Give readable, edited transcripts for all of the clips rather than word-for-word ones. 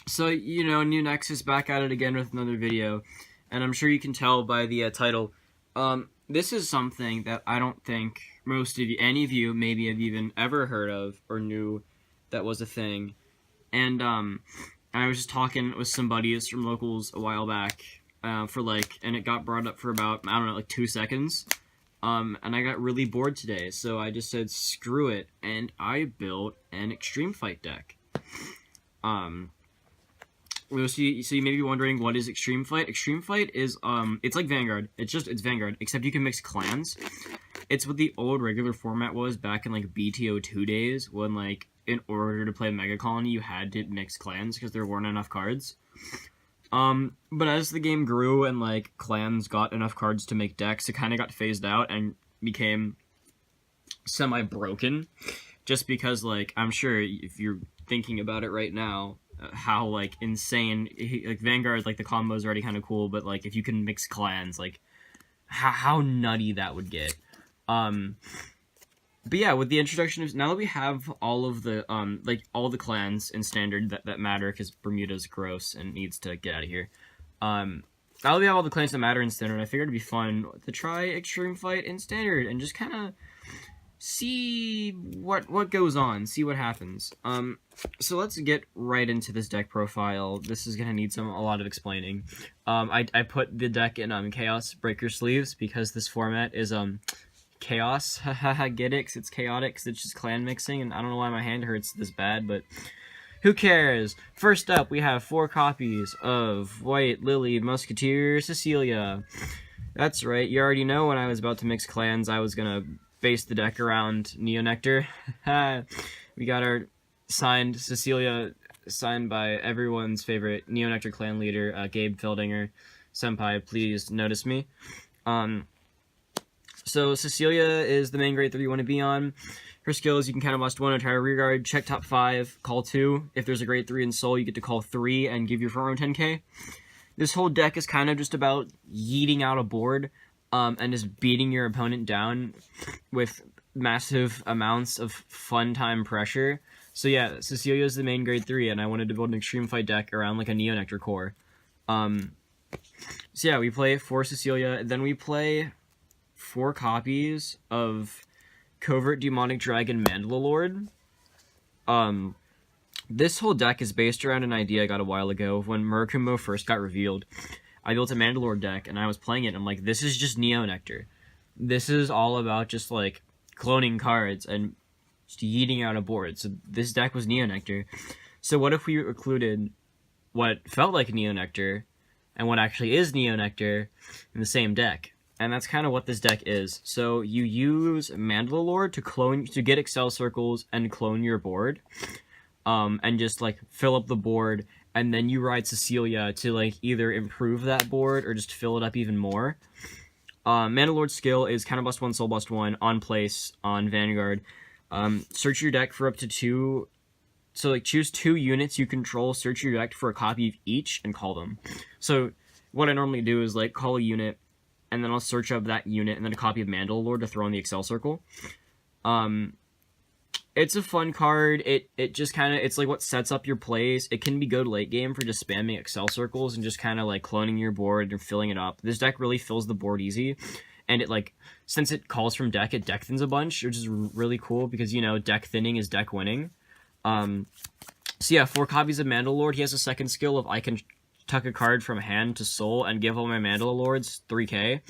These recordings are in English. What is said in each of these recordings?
So, New Nexus back at it again with another video, and I'm sure you can tell by the title. This is something that I don't think most of you, any of you, maybe have even ever heard of or knew that was a thing. And I was just talking with some buddies from locals a while back, and it got brought up for about, I don't know, like 2 seconds. And I got really bored today, so I just said screw it, and I built an Extreme Fight deck. So you may be wondering, what is Extreme Fight? Extreme Fight is, it's like Vanguard. It's Vanguard, except you can mix clans. It's what the old regular format was back in, like, BTO2 days, when, like, in order to play Mega Colony, you had to mix clans, because there weren't enough cards. But as the game grew and, like, clans got enough cards to make decks, it kind of got phased out and became semi-broken. Just because, like, I'm sure if you're thinking about it right now, how, like, insane, like, Vanguard, like, the combo is already kind of cool, but, like, if you can mix clans, like, how nutty that would get. But yeah, with the introduction of, now that we have all of the, like, all the clans in Standard that matter, because Bermuda's gross and needs to get out of here, now that we have all the clans that matter in Standard, I figured it'd be fun to try Extreme Fight in Standard, and just kind of see what goes on, see what happens. So let's get right into this deck profile. This is gonna need a lot of explaining. I put the deck in Chaos Breaker sleeves because this format is chaos. Get it? 'Cause it's chaotic. 'Cause it's just clan mixing, and I don't know why my hand hurts this bad, but who cares? First up, we have 4 copies of White Lily Musketeer Cecilia. That's right. You already know when I was about to mix clans, I was gonna base the deck around Neonectar. We got our signed Cecilia, signed by everyone's favorite Neonectar clan leader, Gabe Feldinger. Senpai, please notice me. So Cecilia is the main grade 3 you want to be on. Her skills, you can counter blast 1, entire rearguard, check top 5, call 2. If there's a grade 3 in Soul, you get to call 3 and give your front row 10k. This whole deck is kind of just about yeeting out a board, and just beating your opponent down with massive amounts of fun time pressure. So yeah, Cecilia is the main grade 3, and I wanted to build an Extreme Fight deck around, like, a Neonectar core. So yeah, we play 4 Cecilia, then we play 4 copies of Covert Demonic Dragon Mandalore. This whole deck is based around an idea I got a while ago when Murakumo first got revealed. I built a Mandalore deck, and I was playing it, and I'm like, this is just Neonectar. This is all about just, like, cloning cards and just yeeting out a board. So this deck was Neonectar. So what if we included what felt like Neonectar and what actually is Neonectar in the same deck? And that's kind of what this deck is. So you use Mandalore to get Excel circles and clone your board, and just, like, fill up the board, and then you ride Cecilia to, like, either improve that board or just fill it up even more. Mandalore's skill is counter blast 1, soul blast 1, on place, on Vanguard. Search your deck for up to 2. So, like, choose 2 units you control, search your deck for a copy of each, and call them. So what I normally do is, like, call a unit, and then I'll search up that unit, and then a copy of Mandalore to throw in the Excel circle. It's a fun card. It just kind of, it's like what sets up your plays. It can be good late game for just spamming Excel circles and just kind of, like, cloning your board and filling it up. This deck really fills the board easy, and it, like, since it calls from deck, it deck thins a bunch, which is really cool because, deck thinning is deck winning. So yeah, 4 copies of Mandalore. He has a second skill of I can tuck a card from hand to soul and give all my Mandalords 3k.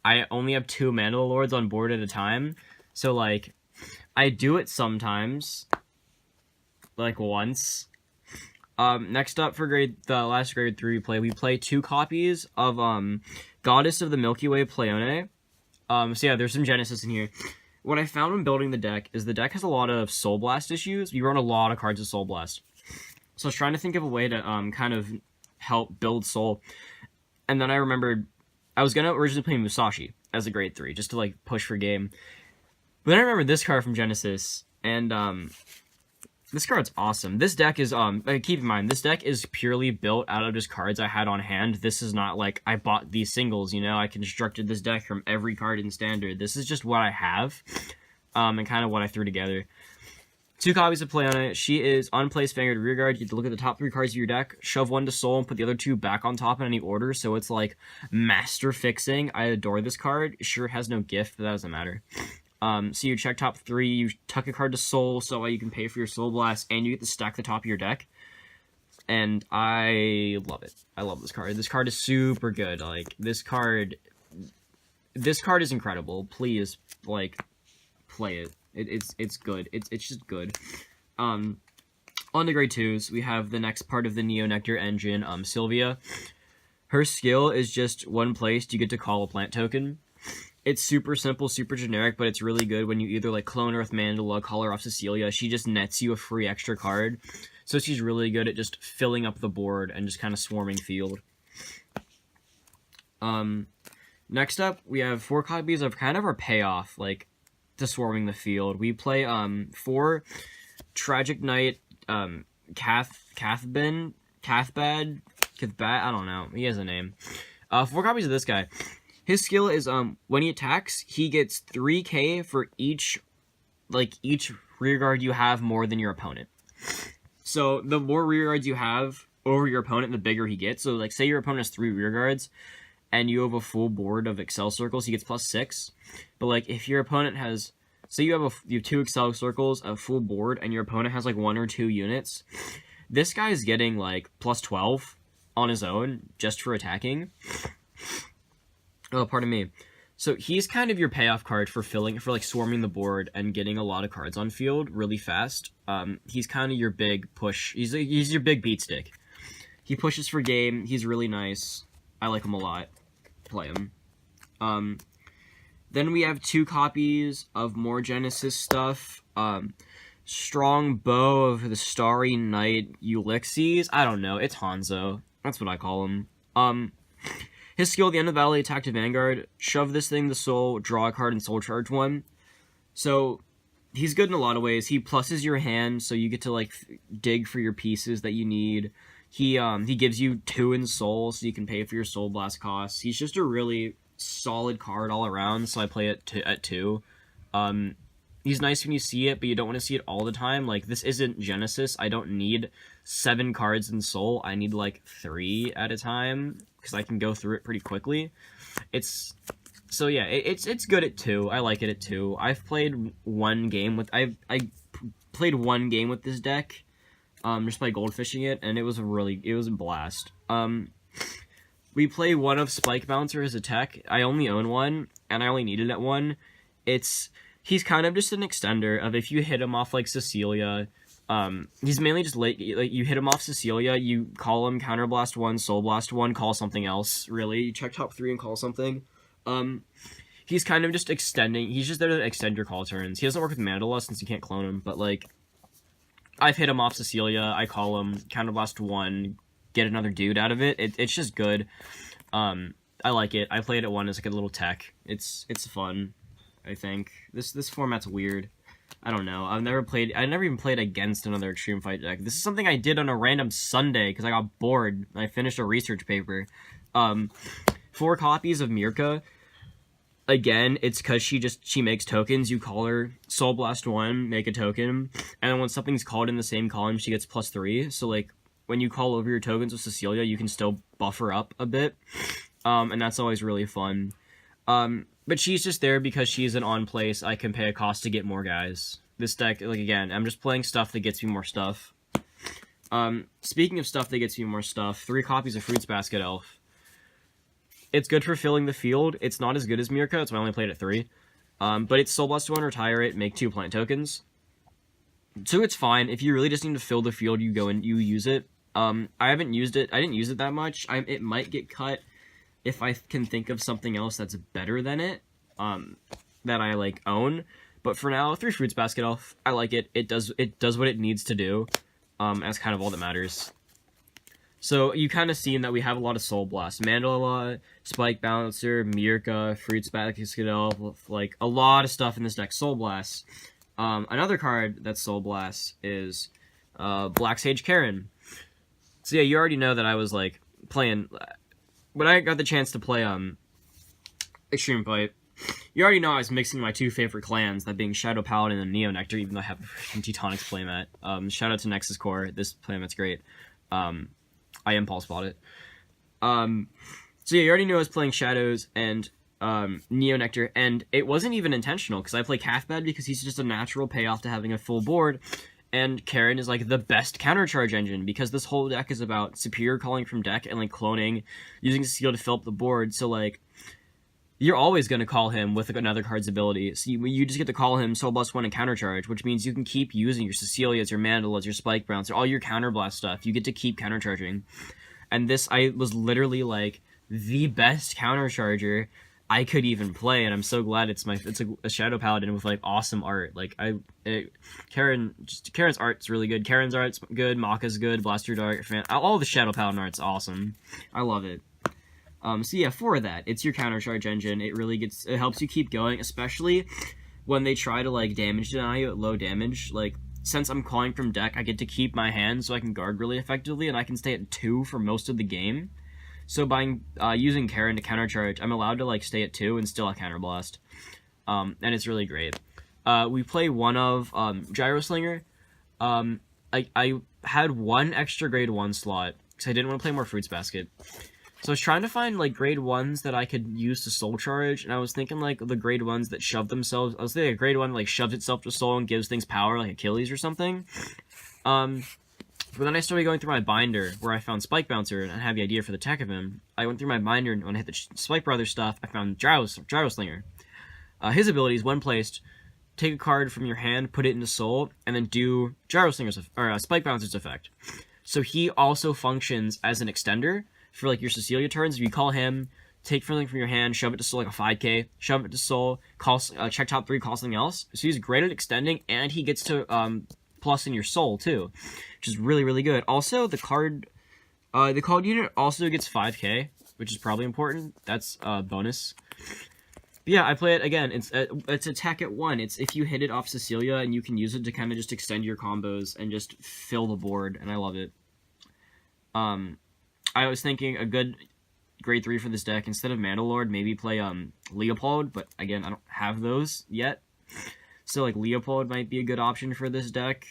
I only have 2 Mandalords on board at a time, so, like, I do it sometimes, like, once. Next up for the last grade 3 we play 2 copies of Goddess of the Milky Way Pleione. So yeah, there's some Genesis in here. What I found when building the deck is the deck has a lot of Soul Blast issues. You run a lot of cards of Soul Blast. So I was trying to think of a way to kind of help build Soul. And then I remembered I was going to originally play Musashi as a grade 3, just to, like, push for game. But then I remember this card from Genesis, and this card's awesome. This deck is, keep in mind, this deck is purely built out of just cards I had on hand. This is not like I bought these singles, I constructed this deck from every card in Standard. This is just what I have, and kind of what I threw together. 2 copies to play on it. She is unplaced Vanguard Rearguard. You have to look at the top 3 cards of your deck, shove 1 to soul, and put the other 2 back on top in any order. So it's like master fixing. I adore this card. Sure, it has no gift, but that doesn't matter. So you check top 3, you tuck a card to soul, so you can pay for your soul blast, and you get to stack the top of your deck. And I love it. I love this card. This card is super good. Like, this card is incredible. Please, like, play it. It's good. It's just good. On to grade 2s, we have the next part of the Neo Nectar engine, Sylvia. Her skill is just 1 placed, you get to call a plant token. It's super simple, super generic, but it's really good when you either like clone her with Mandala, call her off Cecilia. She just nets you a free extra card. So she's really good at just filling up the board and just kind of swarming field. Next up, we have 4 copies of kind of our payoff, like, to swarming the field. We play 4 Tragic Knight, Cathbad, I don't know, he has a name. 4 copies of this guy. His skill is when he attacks, he gets 3k for each rearguard you have more than your opponent. So the more rearguards you have over your opponent, the bigger he gets. So like, say your opponent has 3 rearguards, and you have a full board of Excel circles, he gets +6. But like, if your opponent has, say you have 2 Excel circles, a full board, and your opponent has like 1 or 2 units, this guy's getting like +12 on his own just for attacking. Oh, pardon me. So he's kind of your payoff card for like swarming the board and getting a lot of cards on field really fast. He's kind of your big push. He's your big beat stick. He pushes for game. He's really nice. I like him a lot. Play him. Then we have 2 copies of more Genesis stuff. Strong Bow of the Starry Night Ulysses. I don't know. It's Hanzo. That's what I call him. His skill at the end of the battle, attack to Vanguard, shove this thing to soul, draw a card, and soul charge 1. So he's good in a lot of ways. He pluses your hand, so you get to like dig for your pieces that you need. He gives you 2 in soul, so you can pay for your soul blast costs. He's just a really solid card all around, so I play it at 2. He's nice when you see it, but you don't want to see it all the time. Like, this isn't Genesis. I don't need 7 cards in soul. I need like 3 at a time, because I can go through it pretty quickly. It's good at 2. I like it at 2. I've played 1 game with I played 1 game with this deck, just by goldfishing it, and it was a blast. We play 1 of Spike Bouncer as a tech. I only own 1, and I only needed at 1. He's kind of just an extender of if you hit him off like Cecilia. He's mainly just like you hit him off Cecilia, you call him Counterblast 1, Soul Blast 1, call something else, really. You check top 3 and call something. He's kind of just extending, he's just there to extend your call turns. He doesn't work with Mandala since you can't clone him, but like, I've hit him off Cecilia, I call him Counterblast 1, get another dude out of it. It's just good. I like it. I played it 1 as like a little tech. It's fun, I think. This format's weird. I don't know. I never even played against another Extreme Fight deck. This is something I did on a random Sunday because I got bored. I finished a research paper. 4 copies of Mirka. Again, it's because she makes tokens. You call her Soul Blast 1, make a token, and then when something's called in the same column, she gets +3. So like, when you call over your tokens with Cecilia, you can still buffer up a bit. And that's always really fun. But she's just there because she's an on-place. I can pay a cost to get more guys. This deck, like, again, I'm just playing stuff that gets me more stuff. Speaking of stuff that gets me more stuff, 3 copies of Fruits Basket Elf. It's good for filling the field. It's not as good as Mirka. That's why I only played at 3. But it's Soul Blast 1, retire it, make 2 plant tokens. So it's fine. If you really just need to fill the field, you go and you use it. I haven't used it. I didn't use it that much. It might get cut if I can think of something else that's better than it, that I like own. But for now, 3 Fruits Basket Elf. I like it. It does what it needs to do. That's kind of all that matters. So you kind of seen that we have a lot of Soul Blast. Mandala, Spike Balancer, Mirka, Fruits Basket Elf, like a lot of stuff in this deck. Soul Blast. Another card that's Soul Blast is Black Sage Karen. So yeah, you already know that I was like playing when I got the chance to play Extreme Fight. You already know I was mixing my two favorite clans, that being Shadow Paladin and Neo Nectar, even though I have a freaking Teutonics playmat. Shout out to Nexus Core. This playmat's great. I impulse bought it. So yeah, you already knew I was playing Shadows and Neo Nectar, and it wasn't even intentional, because I play Cardfight because he's just a natural payoff to having a full board, and Karen is like the best countercharge engine, because this whole deck is about superior calling from deck and like cloning, using Cecile to fill up the board, so like, you're always going to call him with another card's ability. So you just get to call him Soul Blast 1 and Countercharge, which means you can keep using your Cecilias, your Mandalas, your Spike Bouncer, all your Counterblast stuff. You get to keep countercharging. And this, I was literally like the best countercharger I could even play, and I'm so glad it's a Shadow Paladin with like awesome art. Like Karen's art's really good. Karen's art's good. Maka's good. Blaster Dart, all the Shadow Paladin art's awesome. I love it. So yeah, for that, it's your countercharge engine. It helps you keep going, especially when they try to like damage deny you at low damage. Like, since I'm calling from deck, I get to keep my hand so I can guard really effectively, and I can stay at 2 for most of the game. So by using Karen to countercharge, I'm allowed to like stay at 2 and still have counterblast, and it's really great. We play one of Gyro Slinger. I had one extra grade 1 slot because I didn't want to play more Fruits Basket. So I was trying to find, like, grade 1s that I could use to soul charge, and I was thinking, like, the grade 1s that shove themselves... I was thinking a grade 1, like, shoves itself to soul and gives things power, like Achilles or something. But then I started going through my binder, where I found Spike Bouncer, and I had the idea for the tech of him. I went through my binder, and when I hit the Spike Brother stuff, I found Gyro Slinger. His ability is, when placed, take a card from your hand, put it into soul, and then do Gyro Slinger's... or Spike Bouncer's effect. So he also functions as an extender for like your Cecilia turns. If you call him, take something from your hand, shove it to soul like a 5k, shove it to soul, call check top 3, call something else. So he's great at extending, and he gets to plus in your soul too, which is really, really good. Also, the card unit also gets 5k, which is probably important. That's a bonus. But yeah, I play it again. It's attack at 1. It's if you hit it off Cecilia, and you can use it to kind of just extend your combos and just fill the board, and I love it. I was thinking a good grade 3 for this deck, instead of Mandalord, maybe play Leopold, but again, I don't have those yet. So like Leopold might be a good option for this deck.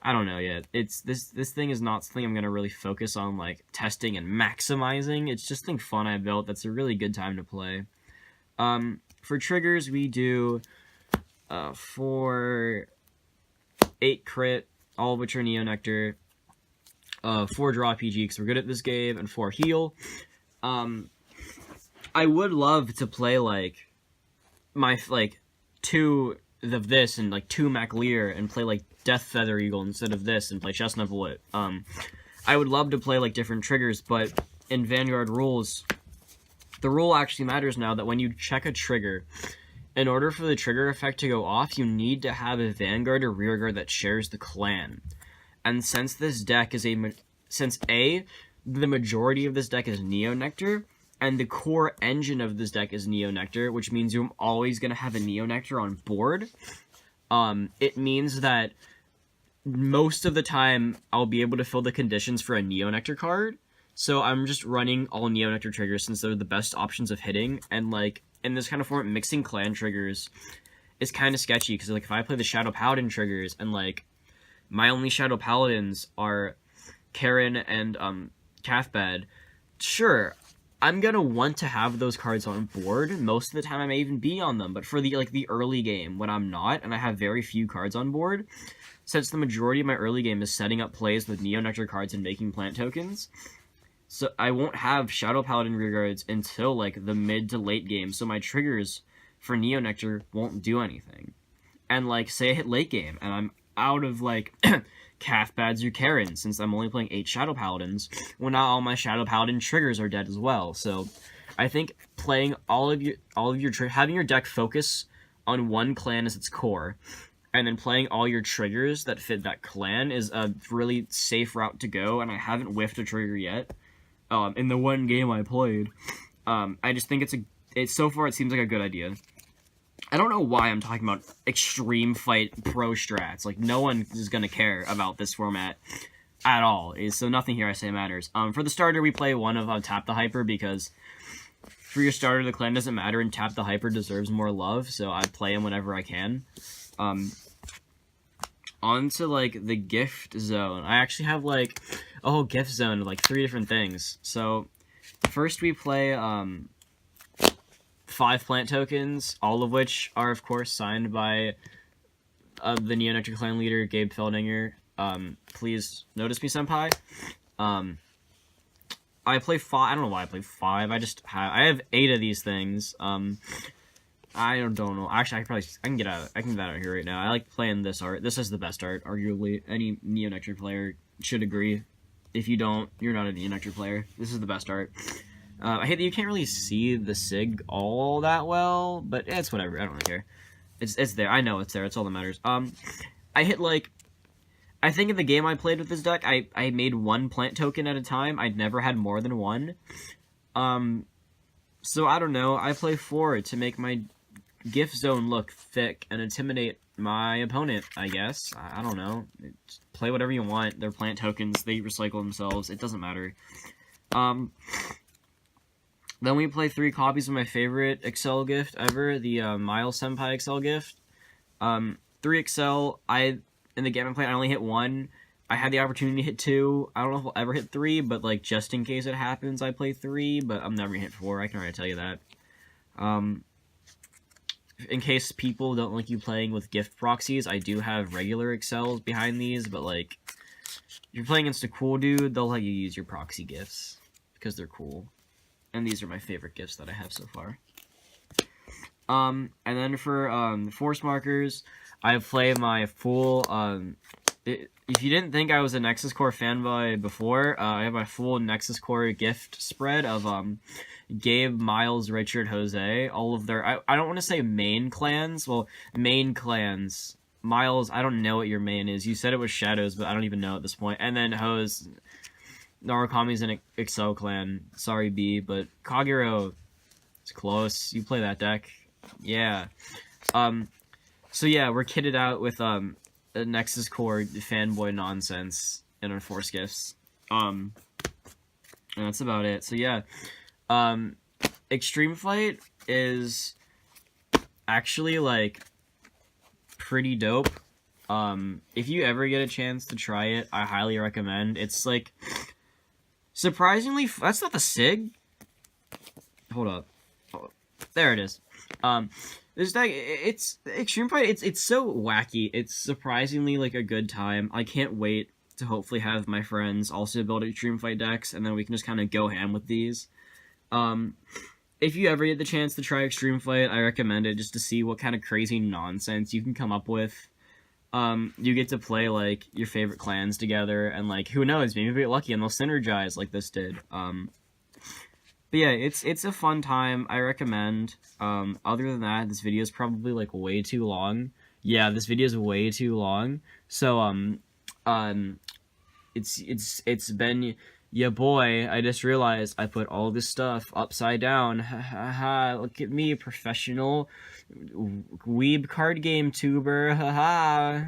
I don't know yet. It's this thing is not something I'm gonna really focus on like testing and maximizing. It's just something fun I built that's a really good time to play. For triggers, we do 4 8 crit, all of which are Neo Nectar. 4 draw PG because we're good at this game, and 4 heal. I would love to play like my 2 of this and like 2 MacLear and play like Death Feather Eagle instead of this and play Chestnut Bullet. I would love to play like different triggers, but in Vanguard rules, the rule actually matters now that when you check a trigger, in order for the trigger effect to go off, you need to have a Vanguard or Rearguard that shares the clan. And since this deck is the majority of this deck is Neo Nectar, and the core engine of this deck is Neo Nectar, which means you're always going to have a Neo Nectar on board, it means that most of the time I'll be able to fill the conditions for a Neo Nectar card. So I'm just running all Neo Nectar triggers since they're the best options of hitting, and like in this kind of format, mixing clan triggers is kind of sketchy, because like if I play the Shadow Paladin triggers and like my only Shadow Paladins are Karen and Cardfight, sure, I'm gonna want to have those cards on board. Most of the time I may even be on them, but for the early game when I'm not and I have very few cards on board, since the majority of my early game is setting up plays with Neo Nectar cards and making plant tokens, so I won't have Shadow Paladin rearguards until like the mid to late game, so my triggers for Neo Nectar won't do anything. And like say I hit late game and I'm out of like Cardfights or Karen, since I'm only playing 8 Shadow Paladins, well now all my Shadow Paladin triggers are dead as well. So I think playing having your deck focus on one clan as its core, and then playing all your triggers that fit that clan is a really safe route to go, and I haven't whiffed a trigger yet. In the one game I played. I just think so far it seems like a good idea. I don't know why I'm talking about Extreme Fight Pro strats. Like, no one is going to care about this format at all. So nothing here I say matters. For the starter, we play one of Tap the Hyper, because For your starter, the clan doesn't matter, and Tap the Hyper deserves more love, so I play him whenever I can. On to, like, the gift zone. I actually have, like, a whole gift zone of, like, 3 different things. So, first we play, 5 plant tokens, all of which are, of course, signed by the Neo-Nectar clan leader, Gabe Feldinger. Please notice me, senpai. I play 5. I don't know why I play 5. I have 8 of these things. I don't know. Actually, I can get that out of here right now. I like playing this art. This is the best art, arguably. Any Neo-Nectar player should agree. If you don't, you're not a Neo-Nectar player. This is the best art. I hate that you can't really see the SIG all that well, but it's whatever. I don't really care. It's there. I know it's there. It's all that matters. I hit, like, I think in the game I played with this deck, I made 1 plant token at a time. I'd never had more than 1. So I don't know. I play 4 to make my gift zone look thick and intimidate my opponent, I guess. I don't know. Play whatever you want. They're plant tokens. They recycle themselves. It doesn't matter. Then we play 3 copies of my favorite Excel gift ever, the Miles Senpai Excel gift. 3 Excel, in the game I played, I only hit 1. I had the opportunity to hit 2. I don't know if I'll ever hit 3, but, like, just in case it happens, I play 3, but I'm never gonna hit 4. I can already tell you that. In case people don't like you playing with gift proxies, I do have regular Excels behind these, but, like, if you're playing against a cool dude, they'll let you use your proxy gifts, because they're cool. And these are my favorite gifts that I have so far. And then for force markers, I play my full, if you didn't think I was a Nexus Core fanboy before, I have my full Nexus Core gift spread of Gabe, Miles, Richard, Jose, all of their, I don't want to say main clans, well, main clans. Miles, I don't know what your main is. You said it was Shadows, but I don't even know at this point. And then Hose, Narukami's an Excel clan. Sorry, B, but Kagero, it's close. You play that deck. Yeah. So yeah, we're kitted out with a Nexus Core fanboy nonsense in our force gifts. And that's about it. So yeah. Extreme Fight is actually, like, pretty dope. If you ever get a chance to try it, I highly recommend. It's, like, surprisingly, that's not the SIG. Hold up. Oh, there it is. This deck, it's Extreme Fight. It's so wacky. It's surprisingly, like, a good time. I can't wait to hopefully have my friends also build Extreme Fight decks, and then we can just kind of go ham with these. If you ever get the chance to try Extreme Fight, I recommend it just to see what kind of crazy nonsense you can come up with. You get to play, like, your favorite clans together, and, like, who knows, maybe we get lucky and they'll synergize like this did. But yeah, it's a fun time. I recommend. Other than that, this video is probably, like, way too long. Yeah, this video is way too long. So, it's been yeah, boy, I just realized I put all this stuff upside down. Ha ha ha, look at me, professional weeb card game tuber. Ha ha.